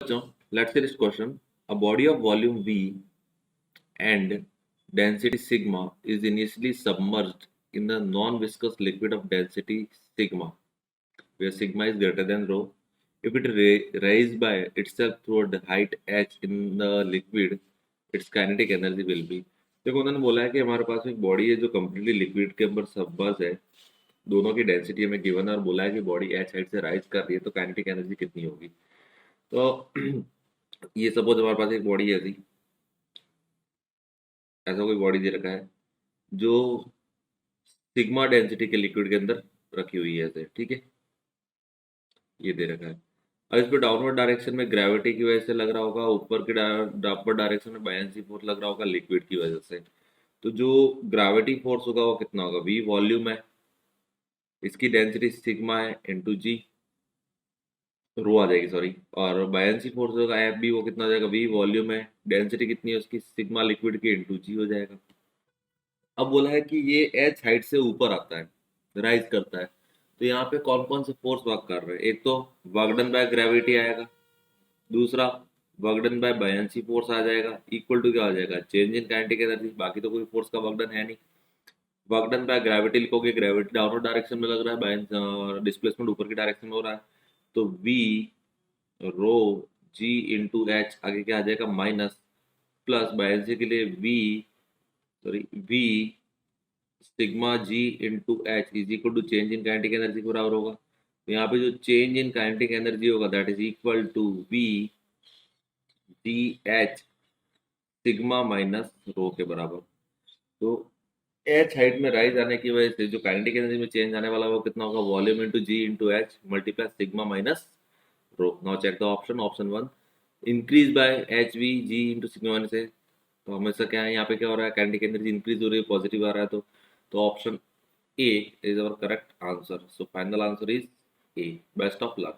So, let's say this question. A body of volume V and density sigma is initially submerged in the non-viscous liquid of density sigma, where sigma is greater than rho. If it rise by itself toward the height h in the liquid, its kinetic energy will be. देखो उन्होंने बोला है कि हमारे पास एक body है जो completely liquid के अंदर सबमर्ज है, दोनों की डेंसिटी हमें गिवन है और बोला है कि बॉडी एच हाइट से राइज कर रही है तो काइनेटिक एनर्जी कितनी होगी। तो ये सपोज हमारे पास एक बॉडी है ऐसी, ऐसा कोई बॉडी दे रखा है जो सिग्मा डेंसिटी के लिक्विड के अंदर रखी हुई है ऐसे, ठीक है, ये दे रखा है। अब इस पे डाउनवर्ड डायरेक्शन में ग्रेविटी की वजह से लग रहा होगा, ऊपर के अपवर्ड डायरेक्शन में बायन्सी फोर्स लग रहा होगा लिक्विड की वजह से। तो जो ग्रेविटी फोर्स होगा वो कितना होगा, वी वॉल्यूम है, इसकी डेंसिटी सिग्मा है इंटू जी, रो आ जाएगी सॉरी, और बायन्सी फोर्स होगा एफ बी, वो कितना हो जाएगा, वी वॉल्यूम है, डेंसिटी कितनी है उसकी सिग्मा लिक्विड की इंटू जी हो जाएगा। अब बोला है कि ये एच हाइट से ऊपर आता है, राइज करता है, तो यहाँ पे कौन कौन से फोर्स वर्क कर रहे हैं। एक तो वर्क डन बाय ग्रेविटी आएगा, दूसरा work done by buoyancy force आ जाएगा, इक्वल टू क्या आ जाएगा, चेंज इन काइनेटिक एनर्जी, बाकी तो कोई फोर्स का वर्क डन है नहीं। वर्क डन बाय ग्रेविटी लिखोगे, ग्रेविटी डाउनवर्ड डायरेक्शन में लग रहा है, बाय डिस्प्लेसमेंट ऊपर की डायरेक्शन में हो रहा है, तो V rho G into H आगे क्या आ जाएगा माइनस, प्लस बायन्सी के लिए V sorry V sigma G into H is equal to change in kinetic energy के बराबर होगा। तो यहाँ पे जो चेंज इन काइनेटिक एनर्जी होगा that is equal to V D H sigma minus rho के बराबर। तो एच हाइट में राइज आने की वजह से जो काइनेटिक एनर्जी में चेंज आने वाला है वो कितना होगा, volume into g into h multiply sigma minus rho. Now check the option, option one increase by h v g into sigma minus a. तो हमेशा क्या है यहाँ पे क्या हो रहा है, काइनेटिक एनर्जी इंक्रीज हो रही है, पॉजिटिव आ रहा है, तो option A is our correct answer. So final answer is A. Best of luck.